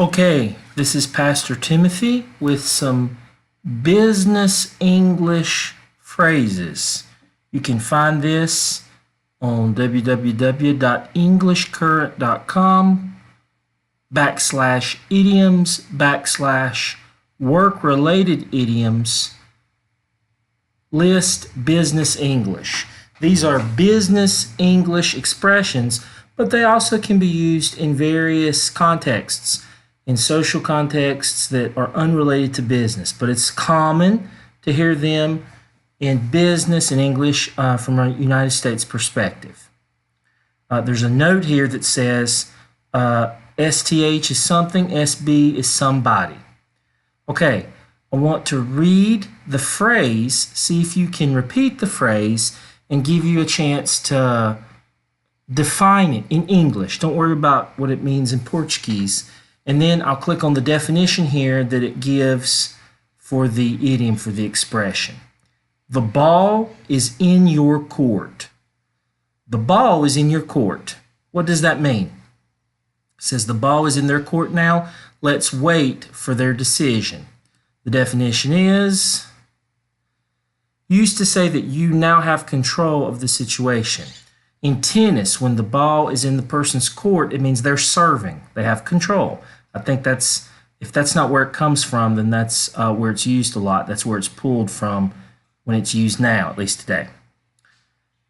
Okay, this is Pastor Timothy with some business English phrases. You can find this on www.englishcurrent.com/idioms/work-related idioms list business English. These are business English expressions, but they also can be used in various contexts, in social contexts that are unrelated to business. But it's common to hear them in business and English from a United States perspective. There's a note here that says STH is something, SB is somebody. Okay, I want to read the phrase, see if you can repeat the phrase, and give you a chance to define it in English. Don't worry about what it means in Portuguese. And then I'll click on the definition here that it gives for the idiom, for the expression. The ball is in your court. The ball is in your court. What does that mean? It says the ball is in their court now. Let's wait for their decision. The definition is used to say that you now have control of the situation. In tennis, when the ball is in the person's court, it means they're serving. They have control. I think if that's not where it comes from, then that's where it's used a lot. That's where it's pulled from when it's used now, at least today.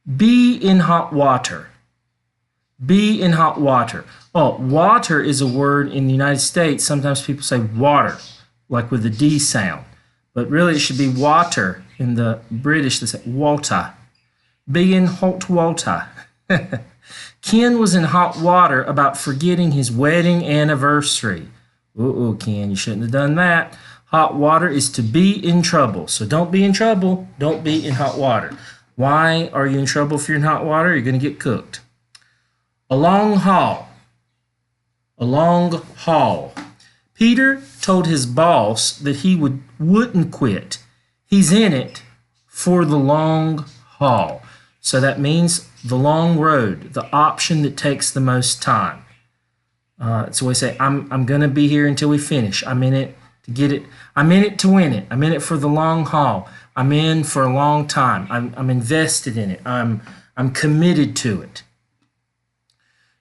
Be in hot water. Be in hot water. Oh, water is a word in the United States. Sometimes people say water, like with the D sound. But really it should be water. In the British, they say water. Be in hot water. Ken was in hot water about forgetting his wedding anniversary. Uh-oh, Ken, you shouldn't have done that. Hot water is to be in trouble. So don't be in trouble. Don't be in hot water. Why are you in trouble if you're in hot water? You're going to get cooked. A long haul. A long haul. Peter told his boss that he wouldn't quit. He's in it for the long haul. So that means the long road, the option that takes the most time. So we say, I'm going to be here until we finish. I'm in it to get it. I'm in it to win it. I'm in it for the long haul. I'm in for a long time. I'm invested in it. I'm committed to it.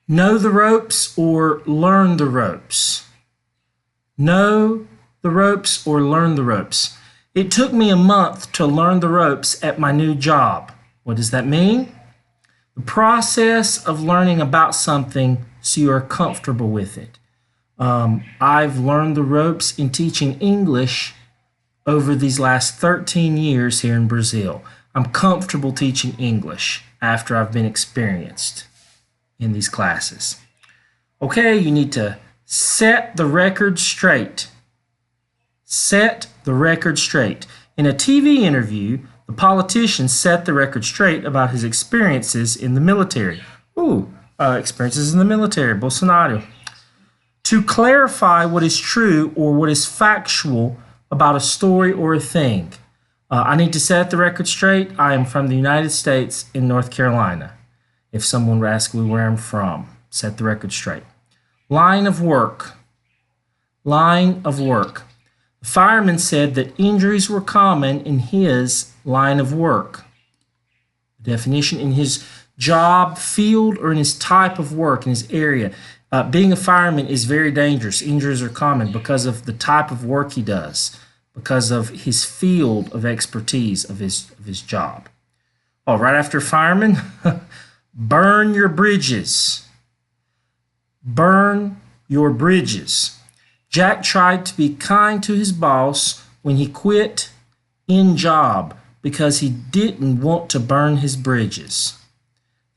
Know the ropes or learn the ropes. Know the ropes or learn the ropes. It took me a month to learn the ropes at my new job. What does that mean? The process of learning about something so you are comfortable with it. I've learned the ropes in teaching English over these last 13 years here in Brazil. I'm comfortable teaching English after I've been experienced in these classes. Okay, you need to set the record straight. Set the record straight. In a TV interview, the politician set the record straight about his experiences in the military. Experiences in the military, Bolsonaro. To clarify what is true or what is factual about a story or a thing. I need to set the record straight. I am from the United States in North Carolina. If someone were asking me where I'm from, set the record straight. Line of work. Line of work. The fireman said that injuries were common in his line of work. The definition: in his job, field, or in his type of work, in his area. Being a fireman is very dangerous. Injuries are common because of the type of work he does, because of his field of expertise of his job. Right after fireman, burn your bridges. Burn your bridges. Jack tried to be kind to his boss when he quit in job because he didn't want to burn his bridges.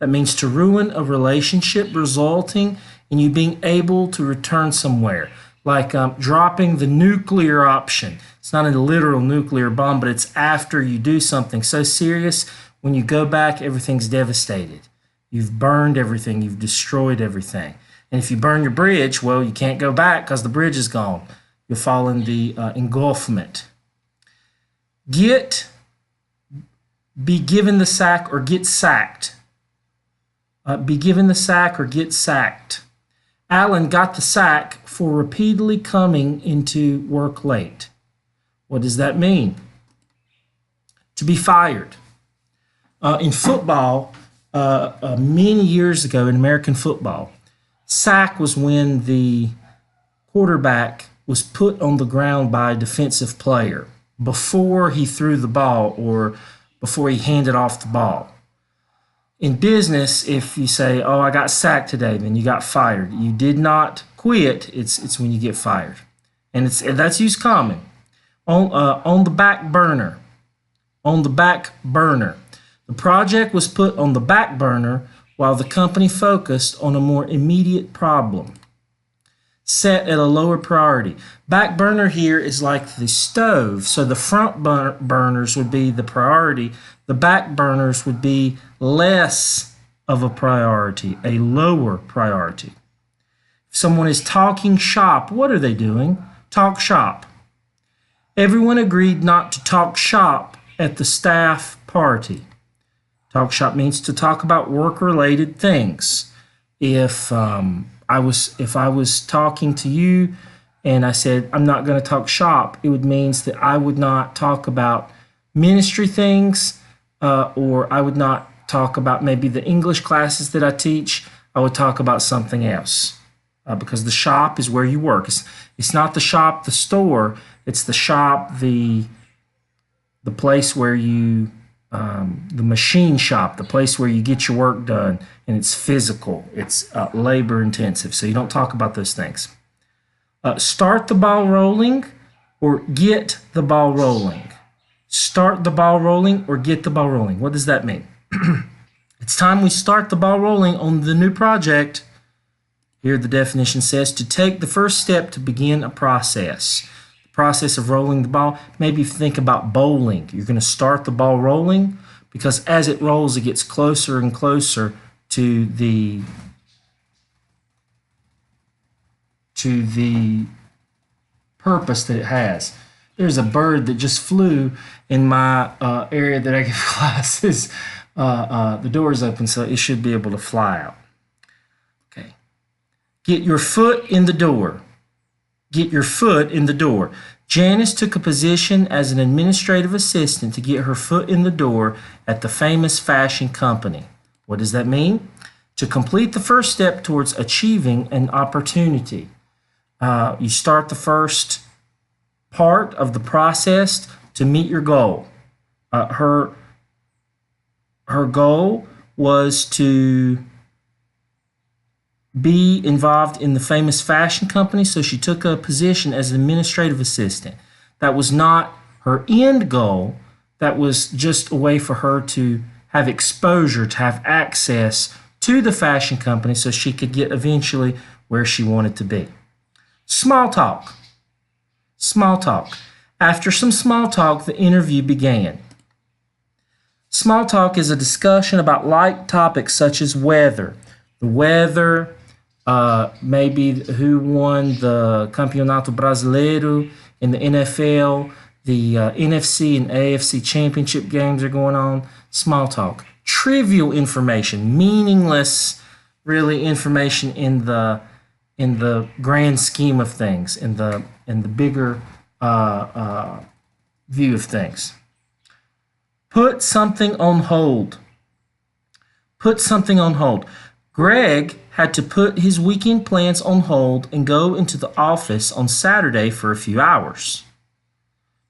That means to ruin a relationship resulting in you being able to return somewhere, like dropping the nuclear option. It's not a literal nuclear bomb, but it's after you do something so serious, when you go back, everything's devastated. You've burned everything. You've destroyed everything. And if you burn your bridge, well, you can't go back because the bridge is gone. You'll fall in the engulfment. Be given the sack or get sacked. Be given the sack or get sacked. Alan got the sack for repeatedly coming into work late. What does that mean? To be fired. In football, many years ago in American football, sack was when the quarterback was put on the ground by a defensive player before he threw the ball or before he handed off the ball. In business, if you say, "Oh, I got sacked today," then you got fired. You did not quit. It's when you get fired, and that's used common. On the back burner. On the back burner. The project was put on the back burner while the company focused on a more immediate problem. Set at a lower priority. Back burner here is like the stove. So the front burners would be the priority. The back burners would be less of a priority, a lower priority. If someone is talking shop, what are they doing? Talk shop. Everyone agreed not to talk shop at the staff party. Talk shop means to talk about work-related things. If I was talking to you and I said I'm not going to talk shop, it would mean that I would not talk about ministry things, or I would not talk about maybe the English classes that I teach. I would talk about something else, because the shop is where you work. It's not the shop, the store. It's the shop, the place where you the machine shop, the place where you get your work done, and it's physical, it's labor intensive, so you don't talk about those things. Start the ball rolling or get the ball rolling. Start the ball rolling or get the ball rolling. What does that mean? It's time we start the ball rolling on the new project. Here the definition says to take the first step to begin a process. Process of rolling the ball. Maybe if you think about bowling, you're going to start the ball rolling because as it rolls, it gets closer and closer to the purpose that it has. There's a bird that just flew in my area that I give classes. The door is open, so it should be able to fly out. Okay. Get your foot in the door. Get your foot in the door. Janice took a position as an administrative assistant to get her foot in the door at the famous fashion company. What does that mean? To complete the first step towards achieving an opportunity. You start the first part of the process to meet your goal. Her goal was to be involved in the famous fashion company, so she took a position as an administrative assistant. That was not her end goal. That was just a way for her to have exposure, to have access to the fashion company so she could get eventually where she wanted to be. Small talk. Small talk. After some small talk, the interview began. Small talk is a discussion about light topics such as weather. The weather, maybe who won the Campeonato Brasileiro in the NFL, the NFC and AFC championship games are going on. Small talk. Trivial information, meaningless, really information in the grand scheme of things, in the bigger view of things. Put something on hold. Put something on hold. Greg had to put his weekend plans on hold and go into the office on Saturday for a few hours.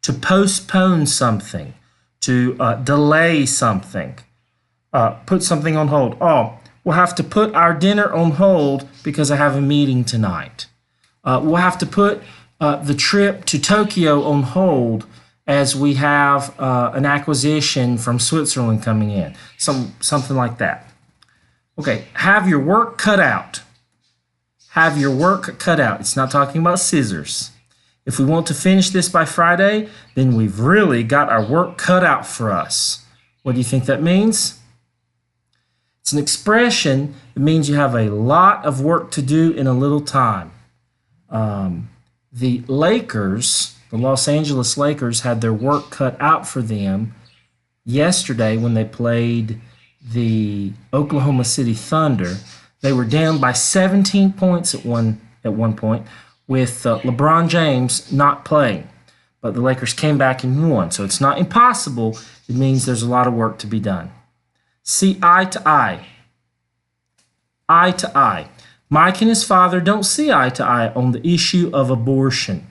To postpone something, to delay something, put something on hold. Oh, we'll have to put our dinner on hold because I have a meeting tonight. We'll have to put the trip to Tokyo on hold as we have an acquisition from Switzerland coming in. Something like that. Okay, have your work cut out. Have your work cut out. It's not talking about scissors. If we want to finish this by Friday, then we've really got our work cut out for us. What do you think that means? It's an expression that means you have a lot of work to do in a little time. The Lakers, the Los Angeles Lakers, had their work cut out for them yesterday when they played the Oklahoma City Thunder. They were down by 17 points at one point with LeBron James not playing. But the Lakers came back and won. So it's not impossible. It means there's a lot of work to be done. See eye to eye. Eye to eye. Mike and his father don't see eye to eye on the issue of abortion.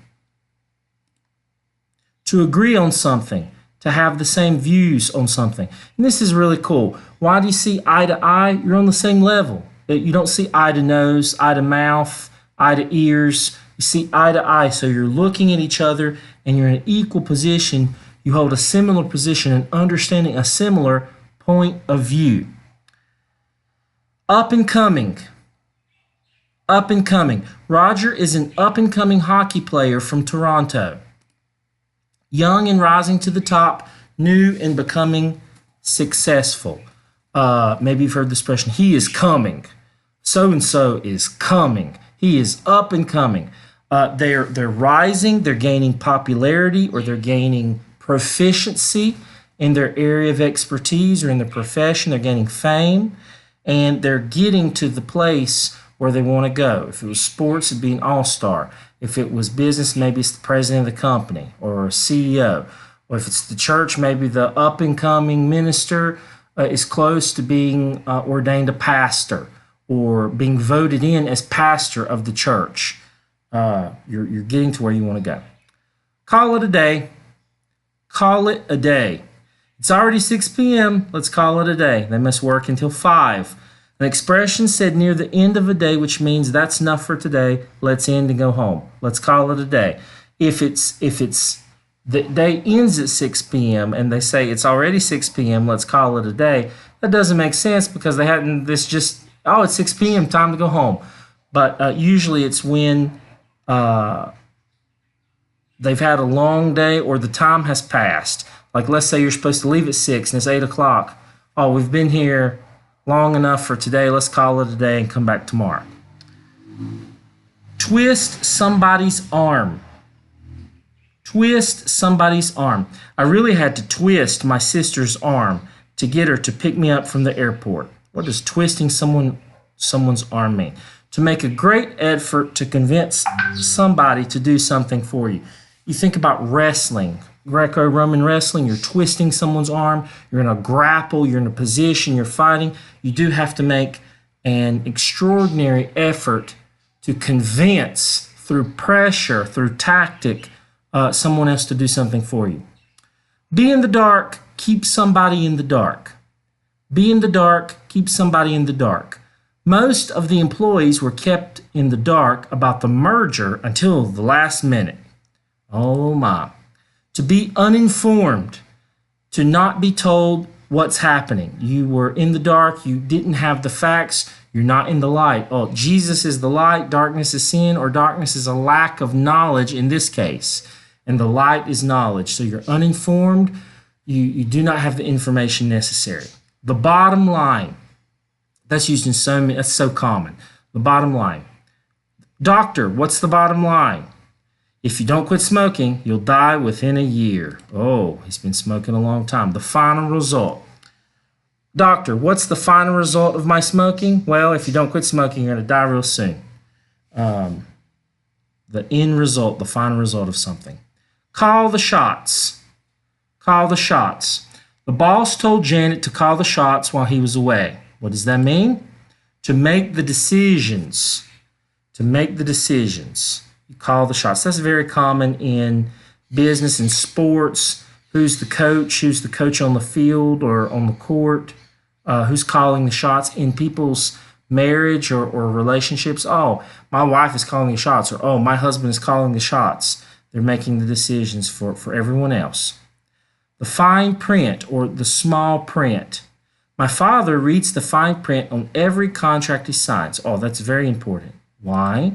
To agree on something, to have the same views on something. And this is really cool. Why do you see eye to eye? You're on the same level. You don't see eye to nose, eye to mouth, eye to ears. You see eye to eye. So you're looking at each other and you're in an equal position. You hold a similar position and understanding a similar point of view. Up and coming. Up and coming. Roger is an up and coming hockey player from Toronto. Young and rising to the top, new and becoming successful. Maybe you've heard the expression, he is coming. So-and-so is coming. He is up and coming. They're rising, they're gaining popularity, or they're gaining proficiency in their area of expertise or in their profession. They're gaining fame, and they're getting to the place where they want to go. If it was sports, it'd be an all-star. If it was business, maybe it's the president of the company or a CEO. Or if it's the church, maybe the up-and-coming minister is close to being ordained a pastor or being voted in as pastor of the church. You're getting to where you want to go. Call it a day. Call it a day. It's already 6 p.m. Let's call it a day. They must work until 5. An expression said near the end of a day, which means that's enough for today. Let's end and go home. Let's call it a day. If it's the day ends at 6 p.m. and they say it's already 6 p.m., let's call it a day, that doesn't make sense because they hadn't, it's 6 p.m., time to go home. But usually it's when they've had a long day or the time has passed. Like let's say you're supposed to leave at 6 and it's 8 o'clock. Oh, we've been here long enough for today. Let's call it a day and come back tomorrow. Twist somebody's arm. Twist somebody's arm. I really had to twist my sister's arm to get her to pick me up from the airport. What does twisting someone's arm mean? To make a great effort to convince somebody to do something for you. You think about wrestling, Greco-Roman wrestling, you're twisting someone's arm, you're in a grapple, you're in a position, you're fighting. You do have to make an extraordinary effort to convince through pressure, through tactic, someone else to do something for you. Be in the dark, keep somebody in the dark. Be in the dark, keep somebody in the dark. Most of the employees were kept in the dark about the merger until the last minute. Oh my. To be uninformed, to not be told what's happening. You were in the dark, you didn't have the facts, you're not in the light. Oh, Jesus is the light, darkness is sin, or darkness is a lack of knowledge in this case. And the light is knowledge. So you're uninformed, you do not have the information necessary. The bottom line, that's used in that's so common. The bottom line. Doctor, what's the bottom line? If you don't quit smoking, you'll die within a year. Oh, he's been smoking a long time. The final result. Doctor, what's the final result of my smoking? Well, if you don't quit smoking, you're going to die real soon. The end result, the final result of something. Call the shots. Call the shots. The boss told Janet to call the shots while he was away. What does that mean? To make the decisions. To make the decisions. You call the shots. That's very common in business and sports. Who's the coach on the field or on the court? Who's calling the shots in people's marriage or relationships? Oh, my wife is calling the shots, or oh, my husband is calling the shots. They're making the decisions for everyone else. The fine print or the small print. My father reads the fine print on every contract he signs. Oh, that's very important. Why?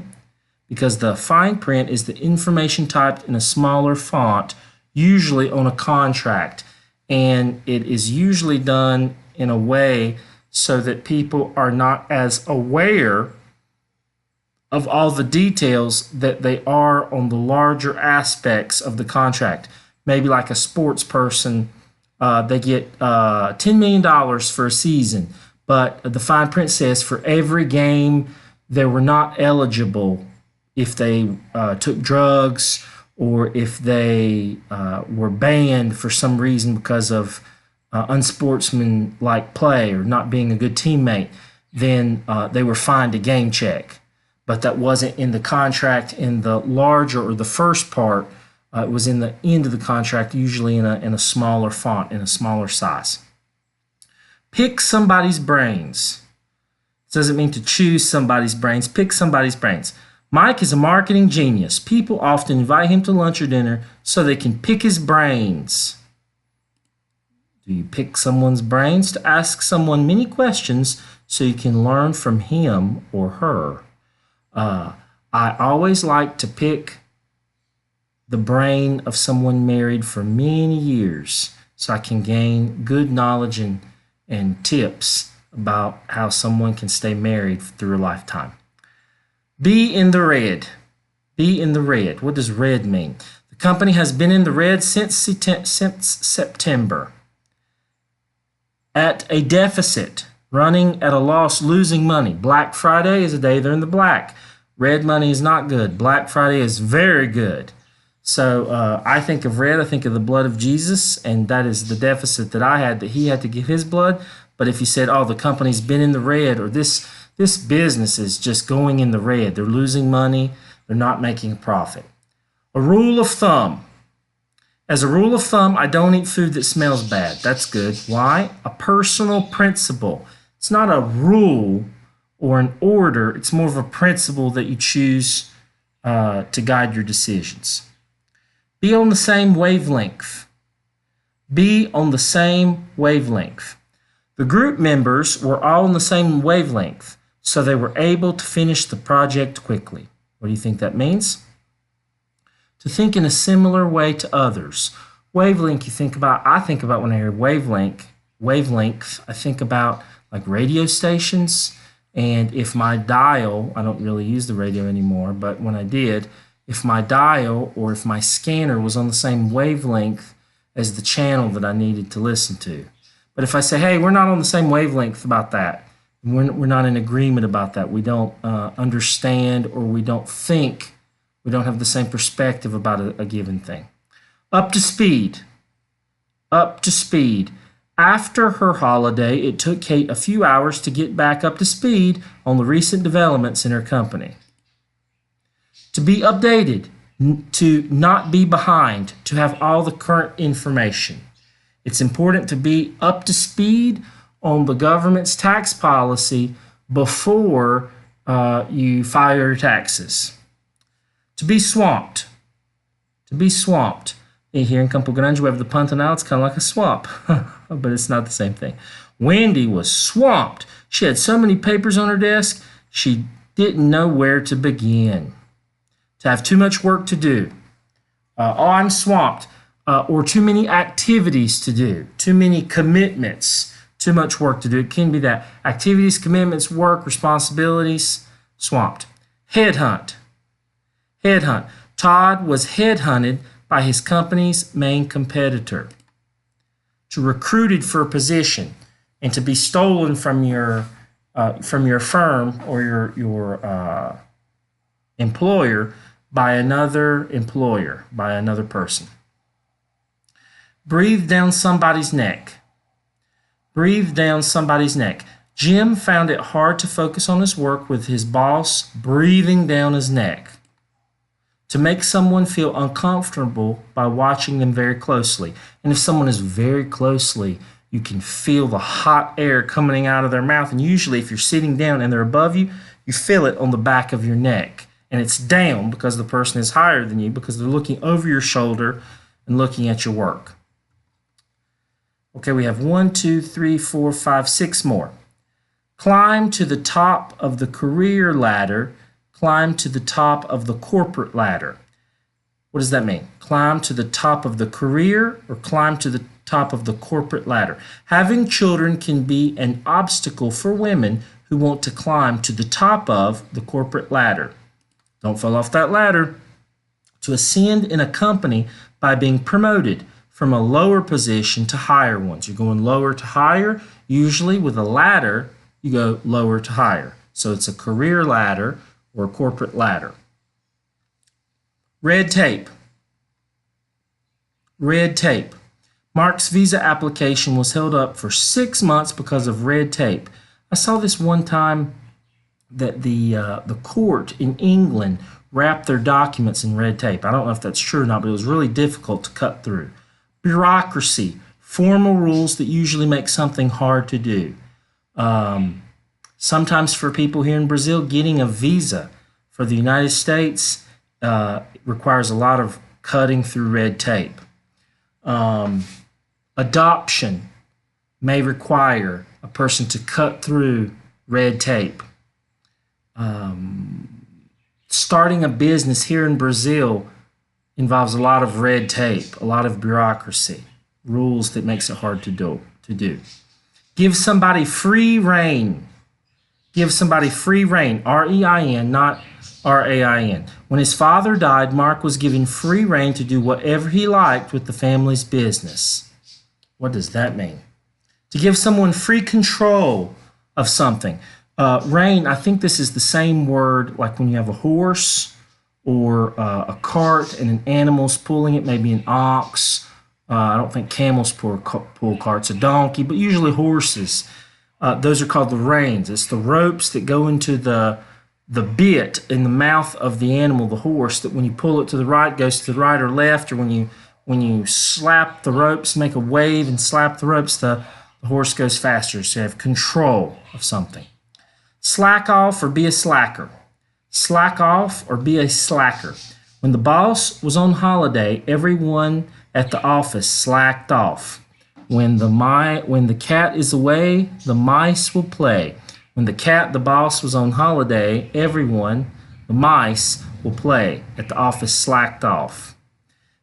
Because the fine print is the information typed in a smaller font, usually on a contract. And it is usually done in a way so that people are not as aware of all the details that they are on the larger aspects of the contract. Maybe like a sports person, they get $10 million for a season, but the fine print says for every game they were not eligible if they took drugs or if they were banned for some reason because of unsportsmanlike play or not being a good teammate, then they were fined a game check. But that wasn't in the contract in the larger or the first part. It was in the end of the contract, usually in a smaller font, in a smaller size. Pick somebody's brains. It doesn't mean to choose somebody's brains. Pick somebody's brains. Mike is a marketing genius. People often invite him to lunch or dinner so they can pick his brains. Do you pick someone's brains? To ask someone many questions so you can learn from him or her. I always like to pick the brain of someone married for many years so I can gain good knowledge and tips about how someone can stay married through a lifetime. Be in the red. Be in the red. What does red mean? The company has been in the red since September. At a deficit, running at a loss, losing money. Black Friday is a day they're in the black. Red money is not good. Black Friday is very good. So I think of red, I think of the blood of Jesus, and that is the deficit that I had, that he had to give his blood. But if you said, oh, the company's been in the red, or this business is just going in the red, they're losing money, they're not making a profit. A rule of thumb. As a rule of thumb, I don't eat food that smells bad. That's good. Why? A personal principle. It's not a rule or an order. It's more of a principle that you choose to guide your decisions. Be on the same wavelength. Be on the same wavelength. The group members were all on the same wavelength, so they were able to finish the project quickly. What do you think that means? To think in a similar way to others. Wavelength, I think about when I hear wavelength, I think about like radio stations. And if my dial, I don't really use the radio anymore, but when I did, if my dial or if my scanner was on the same wavelength as the channel that I needed to listen to. But if I say, hey, we're not on the same wavelength about that, we're not in agreement about that, we don't understand, or we don't think, we don't have the same perspective about a given thing. Up to speed. Up to speed. After her holiday, it took Kate a few hours to get back up to speed on the recent developments in her company. To be updated, to not be behind, to have all the current information. It's important to be up to speed on the government's tax policy before you file your taxes. To be swamped. To be swamped. Here in Campo Grande, we have the Pantanal. It's kind of like a swamp, but it's not the same thing. Wendy was swamped. She had so many papers on her desk, she didn't know where to begin. To have too much work to do. I'm swamped. Or too many activities to do. Too many commitments. Too much work to do. It can be that. Activities, commitments, work, responsibilities. Swamped. Headhunt. Headhunt. Todd was headhunted by his company's main competitor. To recruited for a position and to be stolen from your firm or your employer by another employer, by another person. Breathe down somebody's neck. Breathe down somebody's neck. Jim found it hard to focus on his work with his boss breathing down his neck. To make someone feel uncomfortable by watching them very closely. And if someone is very closely, you can feel the hot air coming out of their mouth. And usually if you're sitting down and they're above you, you feel it on the back of your neck. And it's down because the person is higher than you, because they're looking over your shoulder and looking at your work. Okay, we have 1, 2, 3, 4, 5, 6 more. Climb to the top of the career ladder. Climb to the top of the corporate ladder. What does that mean? Climb to the top of the career or climb to the top of the corporate ladder. Having children can be an obstacle for women who want to climb to the top of the corporate ladder. Don't fall off that ladder. To ascend in a company by being promoted from a lower position to higher ones. You're going lower to higher, usually with a ladder you go lower to higher. So it's a career ladder or a corporate ladder. Red tape. Red tape. Mark's visa application was held up for 6 months because of red tape. I saw this one time that the court in England wrapped their documents in red tape. I don't know if that's true or not, but it was really difficult to cut through. Bureaucracy. Formal rules that usually make something hard to do. Sometimes for people here in Brazil, getting a visa for the United States requires a lot of cutting through red tape. Adoption may require a person to cut through red tape. Starting a business here in Brazil involves a lot of red tape, a lot of bureaucracy, rules that makes it hard to do. Give somebody free rein. Give somebody free rein, R-E-I-N, not R-A-I-N. When his father died, Mark was given free rein to do whatever he liked with the family's business. What does that mean? To give someone free control of something. Rein, I think this is the same word like when you have a horse or a cart and an animal's pulling it, maybe an ox. I don't think camels pull carts, a donkey, but usually horses. Those are called the reins. It's the ropes that go into the bit in the mouth of the animal, the horse, that when you pull it to the right, goes to the right or left, or when you slap the ropes, make a wave and slap the ropes, the horse goes faster. So you have control of something. Slack off or be a slacker. Slack off or be a slacker. When the boss was on holiday, everyone at the office slacked off. When the cat is away, the mice will play. When the boss was on holiday, everyone, the mice, will play. At the office slacked off.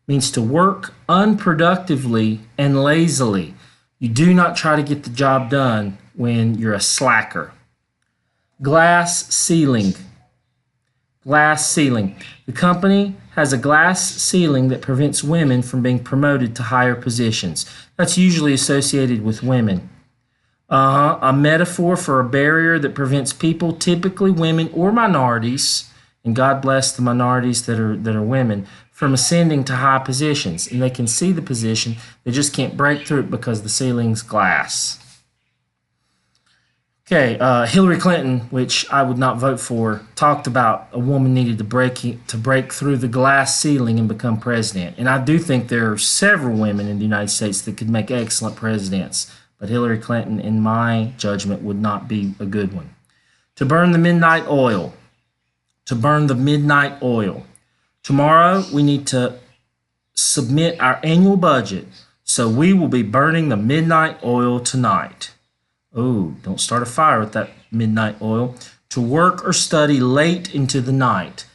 Means to work unproductively and lazily. You do not try to get the job done when you're a slacker. Glass ceiling. Glass ceiling. The company has a glass ceiling that prevents women from being promoted to higher positions. That's usually associated with women. A metaphor for a barrier that prevents people, typically women or minorities, and God bless the minorities that are women, from ascending to high positions. And they can see the position, they just can't break through it because the ceiling's glass. Okay, Hillary Clinton, which I would not vote for, talked about a woman needed to break through the glass ceiling and become president. And I do think there are several women in the United States that could make excellent presidents. But Hillary Clinton, in my judgment, would not be a good one. To burn the midnight oil. To burn the midnight oil. Tomorrow, we need to submit our annual budget, so we will be burning the midnight oil tonight. Oh, don't start a fire with that midnight oil. To work or study late into the night.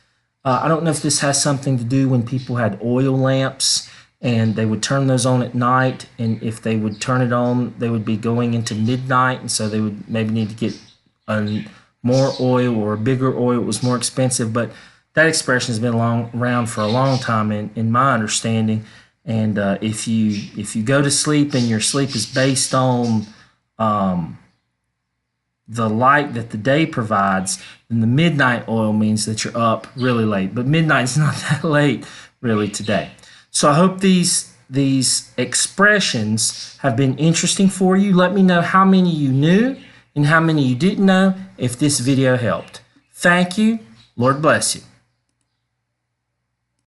I don't know if this has something to do when people had oil lamps and they would turn those on at night, and if they would turn it on, they would be going into midnight, and so they would maybe need to get more oil or a bigger oil. It was more expensive, but that expression has been around for a long time in my understanding. And if you go to sleep and your sleep is based on the light that the day provides, then the midnight oil means that you're up really late. But midnight's not that late really today. So I hope these expressions have been interesting for you. Let me know how many you knew and how many you didn't know if this video helped. Thank you. Lord bless you.